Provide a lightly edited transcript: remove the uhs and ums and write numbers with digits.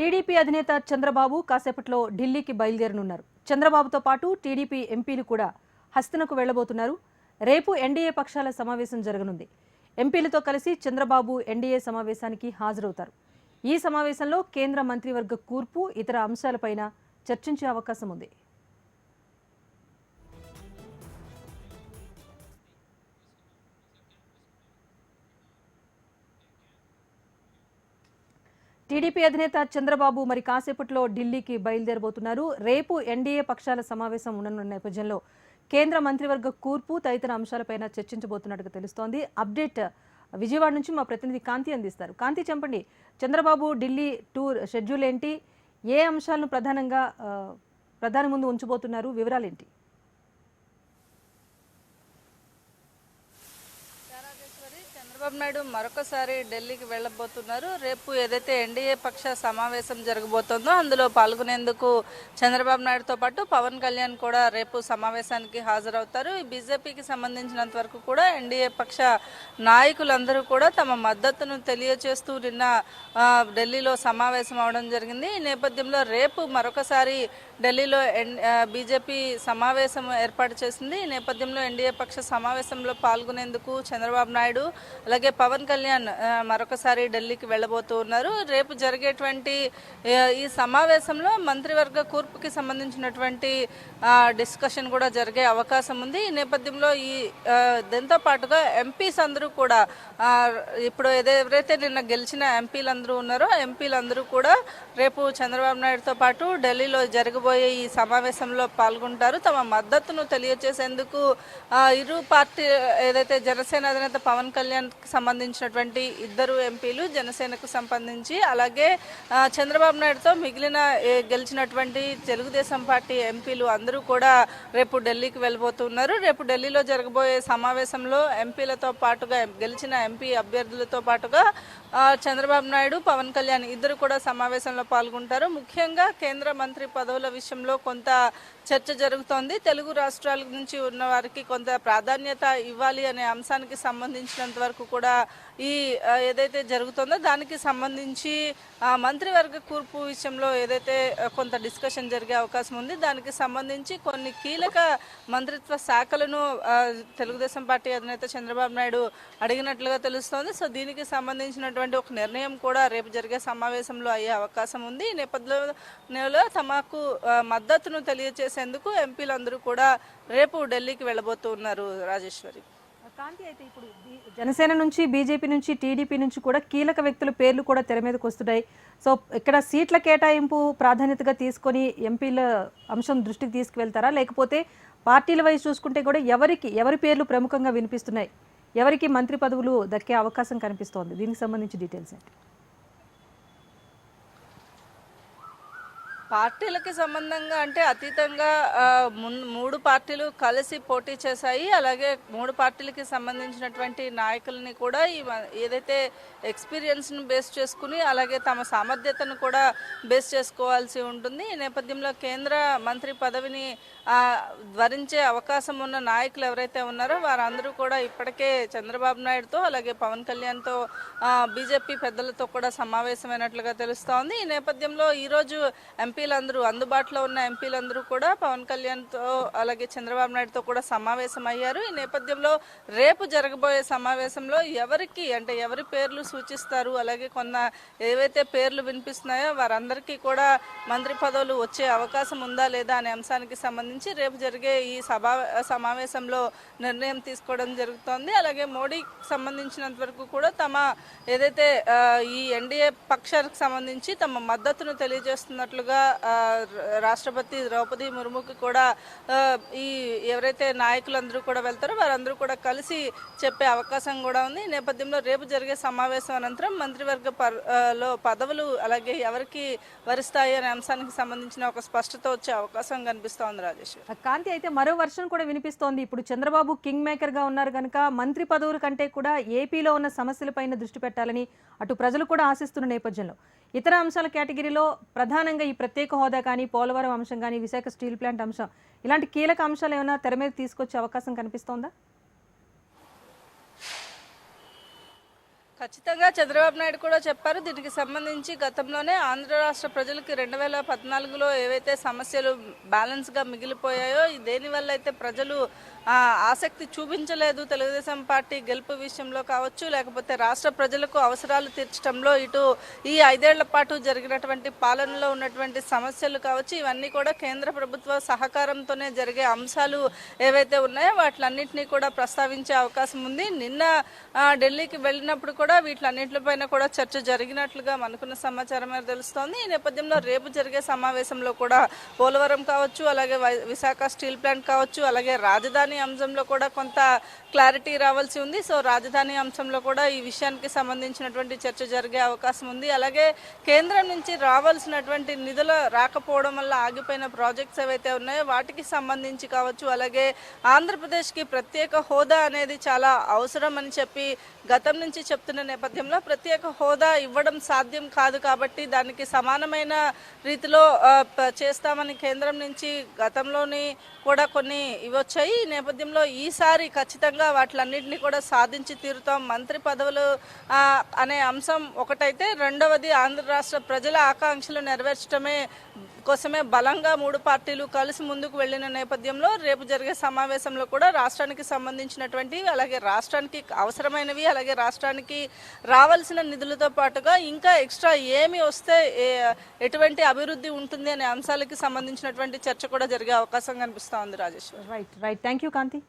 TDP అధినేత చంద్రబాబు కాసేపట్లో ఢిల్లీకి బయలుదేరనున్నారు. చంద్రబాబుతో పాటు టీడీపీ ఎంపీలు కూడా హస్తనకు వెళ్లబోతున్నారు. రేపు ఎన్డీఏ పక్షాల సమావేశం జరగనుంది. ఎంపీలతో కలిసి చంద్రబాబు ఎన్డీఏ సమావేశానికి హాజరవుతారు. ఈ సమావేశంలో కేంద్ర మంత్రివర్గ కూర్పు, ఇతర అంశాలపైన చర్చించే అవకాశం ఉంది. టీడీపీ అధినేత చంద్రబాబు మరి కాసేపట్లో ఢిల్లీకి బయలుదేరబోతున్నారు. రేపు ఎన్డీఏ పక్షాల సమావేశం ఉండనున్న నేపథ్యంలో కేంద్ర మంత్రివర్గ కూర్పు తదితర అంశాలపైన చర్చించబోతున్నట్టుగా తెలుస్తోంది. అప్డేట్ విజయవాడ నుంచి మా ప్రతినిధి కాంతి అందిస్తారు. కాంతి, చెప్పండి, చంద్రబాబు ఢిల్లీ టూర్ షెడ్యూల్ ఏంటి? ఏ అంశాలను ప్రధానంగా ప్రధాని ముందు ఉంచబోతున్నారు? వివరాలేంటి? చంద్రబాబు నాయుడు మరొకసారి ఢిల్లీకి వెళ్ళబోతున్నారు. రేపు ఏదైతే ఎన్డీఏ పక్ష సమావేశం జరగబోతుందో అందులో పాల్గొనేందుకు చంద్రబాబు నాయుడుతో పాటు పవన్ కళ్యాణ్ కూడా రేపు సమావేశానికి హాజరవుతారు. ఈ బీజేపీకి సంబంధించినంత వరకు కూడా ఎన్డీఏ పక్ష నాయకులందరూ కూడా తమ మద్దతును తెలియజేస్తూ నిన్న ఢిల్లీలో సమావేశం అవడం జరిగింది. ఈ నేపథ్యంలో రేపు మరొకసారి ఢిల్లీలో బీజేపీ సమావేశం ఏర్పాటు చేసింది. ఈ నేపథ్యంలో ఎన్డీఏ పక్ష సమావేశంలో పాల్గొనేందుకు చంద్రబాబు నాయుడు అలాగే పవన్ కళ్యాణ్ మరొకసారి ఢిల్లీకి వెళ్ళబోతూ ఉన్నారు. రేపు జరిగేటువంటి ఈ సమావేశంలో మంత్రివర్గ కూర్పుకి సంబంధించినటువంటి డిస్కషన్ కూడా జరిగే అవకాశం ఉంది. ఈ నేపథ్యంలో దీంతో పాటుగా ఎంపీస్ అందరూ కూడా ఇప్పుడు ఎవరైతే నిన్న గెలిచిన ఎంపీలందరూ ఉన్నారో ఎంపీలందరూ కూడా రేపు చంద్రబాబు నాయుడుతో పాటు ఢిల్లీలో జరగబోయే ఈ సమావేశంలో పాల్గొంటారు. తమ మద్దతును తెలియజేసేందుకు ఇరు పార్టీ ఏదైతే జనసేన అధినేత పవన్ కళ్యాణ్ సంబంధించినటువంటి ఇద్దరు ఎంపీలు, జనసేనకు సంబంధించి అలాగే చంద్రబాబు నాయుడుతో మిగిలిన గెలిచినటువంటి తెలుగుదేశం పార్టీ ఎంపీలు అందరూ కూడా రేపు ఢిల్లీకి వెళ్ళబోతున్నారు. రేపు ఢిల్లీలో జరగబోయే సమావేశంలో ఎంపీలతో పాటుగా గెలిచిన ఎంపీ అభ్యర్థులతో పాటుగా చంద్రబాబు నాయుడు, పవన్ కళ్యాణ్ ఇద్దరు కూడా సమావేశంలో పాల్గొంటారు. ముఖ్యంగా కేంద్ర మంత్రి పదవుల విషయంలో కొంత చర్చ జరుగుతోంది. తెలుగు రాష్ట్రాల నుంచి ఉన్న వారికి కొంత ప్రాధాన్యత ఇవ్వాలి అనే అంశానికి సంబంధించినంత వరకు కూడా ఈ ఏదైతే జరుగుతుందో దానికి సంబంధించి మంత్రివర్గ కూర్పు విషయంలో ఏదైతే కొంత డిస్కషన్ జరిగే అవకాశం ఉంది. దానికి సంబంధించి కొన్ని కీలక మంత్రిత్వ శాఖలను తెలుగుదేశం పార్టీ అధినేత చంద్రబాబు నాయుడు అడిగినట్లుగా తెలుస్తోంది. సో దీనికి సంబంధించినటువంటి ఒక నిర్ణయం కూడా రేపు జరిగే సమావేశంలో అయ్యే అవకాశం ఉంది. ఈ నేపథ్యంలో తమకు మద్దతును తెలియజేసేందుకు ఎంపీలందరూ కూడా రేపు ఢిల్లీకి వెళ్ళబోతూ ఉన్నారు. రాజేశ్వరి, కాంతి, అయితే ఇప్పుడు జనసేన నుంచి, బీజేపీ నుంచి, టీడీపీ నుంచి కూడా కీలక వ్యక్తుల పేర్లు కూడా తెర మీదకి వస్తున్నాయి. సో ఇక్కడ సీట్ల కేటాయింపు ప్రాధాన్యతగా తీసుకొని ఎంపీల అంశం దృష్టికి తీసుకువెళ్తారా, లేకపోతే పార్టీల వైపు చూసుకుంటే కూడా ఎవరి పేర్లు ప్రముఖంగా వినిపిస్తున్నాయి, ఎవరికి మంత్రి పదవులు దక్కే అవకాశం కనిపిస్తోంది? దీనికి సంబంధించి డీటెయిల్స్ ఏంటి? పార్టీలకి సంబంధంగా అంటే అతీతంగా మూడు పార్టీలు కలిసి పోటీ చేశాయి. అలాగే మూడు పార్టీలకి సంబంధించినటువంటి నాయకులని కూడా ఏదైతే ఎక్స్పీరియన్స్ను బేస్ చేసుకుని అలాగే తమ సామర్థ్యతను కూడా బేస్ చేసుకోవాల్సి ఉంటుంది. ఈ నేపథ్యంలో కేంద్ర మంత్రి పదవిని ధరించే అవకాశం ఉన్న నాయకులు ఎవరైతే ఉన్నారో వారందరూ కూడా ఇప్పటికే చంద్రబాబు నాయుడుతో అలాగే పవన్ కళ్యాణ్తో బీజేపీ పెద్దలతో కూడా సమావేశమైనట్లుగా తెలుస్తోంది. ఈ నేపథ్యంలో ఈరోజు ఎంపీలందరూ అందుబాటులో ఉన్న ఎంపీలందరూ కూడా పవన్ కళ్యాణ్తో అలాగే చంద్రబాబు నాయుడుతో కూడా సమావేశం అయ్యారు. ఈ నేపథ్యంలో రేపు జరగబోయే సమావేశంలో ఎవరి పేర్లు సూచిస్తారు, అలాగే ఏవైతే పేర్లు వినిపిస్తున్నాయో వారందరికీ కూడా మంత్రి పదవులు వచ్చే అవకాశం ఉందా లేదా అనే అంశానికి సంబంధించి రేపు జరిగే ఈ సమావేశంలో నిర్ణయం తీసుకోవడం జరుగుతోంది. అలాగే మోడీకి సంబంధించినంత వరకు కూడా తమ ఏదైతే ఈ ఎన్డీఏ పక్షానికి సంబంధించి తమ మద్దతును తెలియజేస్తున్నట్లుగా రాష్ట్రపతి ద్రౌపది ముర్ముకి కూడా ఎవరైతే నాయకులందరూ కూడా వెళ్తారో వారందరూ కూడా కలిసి చెప్పే అవకాశం కూడా ఉంది. ఈ నేపథ్యంలో రేపు జరిగే సమావేశం అనంతరం మంత్రివర్గ పదవులు అలాగే ఎవరికి వరిస్తాయి అనే అంశానికి సంబంధించిన ఒక స్పష్టత వచ్చే అవకాశం కనిపిస్తోంది. రాజేశ్వర్, కాంతి, అయితే మరో వర్షన్ కూడా వినిపిస్తోంది. ఇప్పుడు చంద్రబాబు కింగ్ మేకర్ గా ఉన్నారు కనుక మంత్రి పదవుల కంటే కూడా ఏపీలో ఉన్న సమస్యలపైన దృష్టి పెట్టాలని అటు ప్రజలు కూడా ఆశిస్తున్న నేపథ్యంలో ఇతర అంశాల కేటగిరీలో ప్రధానంగా ఈ ప్రత్యేక హోదా కానీ, పోలవరం అంశం కానీ, విశాఖ స్టీల్ ప్లాంట్ అంశం ఇలాంటి కీలక అంశాలు ఏమైనా తెర మీద తీసుకొచ్చే అవకాశం కనిపిస్తోందా? ఖచ్చితంగా చంద్రబాబు నాయుడు కూడా చెప్పారు. దీనికి సంబంధించి గతంలోనే ఆంధ్ర రాష్ట్ర ప్రజలకి 2014లో ఏవైతే సమస్యలు బ్యాలెన్స్గా మిగిలిపోయాయో దేనివల్ల అయితే ప్రజలు ఆసక్తి చూపించలేదు తెలుగుదేశం పార్టీ గెలుపు విషయంలో కావచ్చు, లేకపోతే రాష్ట్ర ప్రజలకు అవసరాలు తీర్చడంలో ఇటు ఈ 5 ఏళ్ల పాటు జరిగినటువంటి పాలనలో ఉన్నటువంటి సమస్యలు కావచ్చు, ఇవన్నీ కూడా కేంద్ర ప్రభుత్వ సహకారంతోనే జరిగే అంశాలు ఏవైతే ఉన్నాయో వాటిలన్నింటినీ కూడా ప్రస్తావించే అవకాశం ఉంది. నిన్న ఢిల్లీకి వెళ్ళినప్పుడు కూడా వీటిలన్నింటిపైన కూడా చర్చ జరిగినట్లుగా మనకున్న సమాచారం మీద తెలుస్తోంది. ఈ నేపథ్యంలో రేపు జరిగే సమావేశంలో కూడా పోలవరం కావచ్చు, అలాగే విశాఖ స్టీల్ ప్లాంట్ కావచ్చు, అలాగే రాజధాని అంశంలో కూడా కొంత క్లారిటీ రావాల్సి ఉంది. సో రాజధాని అంశంలో కూడా ఈ విషయానికి సంబంధించినటువంటి చర్చ జరిగే అవకాశం ఉంది. అలాగే కేంద్రం నుంచి రావాల్సినటువంటి నిధులు రాకపోవడం వల్ల ఆగిపోయిన ప్రాజెక్ట్స్ ఏవైతే ఉన్నాయో వాటికి సంబంధించి కావచ్చు, అలాగే ఆంధ్రప్రదేశ్కి ప్రత్యేక హోదా అనేది చాలా అవసరం అని చెప్పి గతం నుంచి చెప్తున్న నేపథ్యంలో ప్రత్యేక హోదా ఇవ్వడం సాధ్యం కాదు కాబట్టి దానికి సమానమైన రీతిలో చేస్తామని కేంద్రం నుంచి గతంలోని కూడా కొన్ని ఇవ్వచ్చాయి. ఈ నేపథ్యంలో ఈసారి ఖచ్చితంగా వాటిలన్నింటినీ కూడా సాధించి తీరుతాం. మంత్రి పదవులు అనే అంశం ఒకటైతే, రెండవది ఆంధ్ర రాష్ట్ర ప్రజల ఆకాంక్షలు నెరవేర్చడమే కోసమే బలంగా 3 పార్టీలు కలిసి ముందుకు వెళ్ళిన నేపథ్యంలో రేపు జరిగే సమావేశంలో కూడా రాష్ట్రానికి సంబంధించినటువంటి, అలాగే రాష్ట్రానికి అవసరమైనవి, అలాగే రాష్ట్రానికి రావాల్సిన నిధులతో పాటుగా ఇంకా ఎక్స్ట్రా ఏమి వస్తే ఎటువంటి అభివృద్ధి ఉంటుంది అనే అంశాలకి సంబంధించినటువంటి చర్చ కూడా జరిగే అవకాశం కనిపిస్తోంది. Rajeshwar. Right. Thank you Kanthi.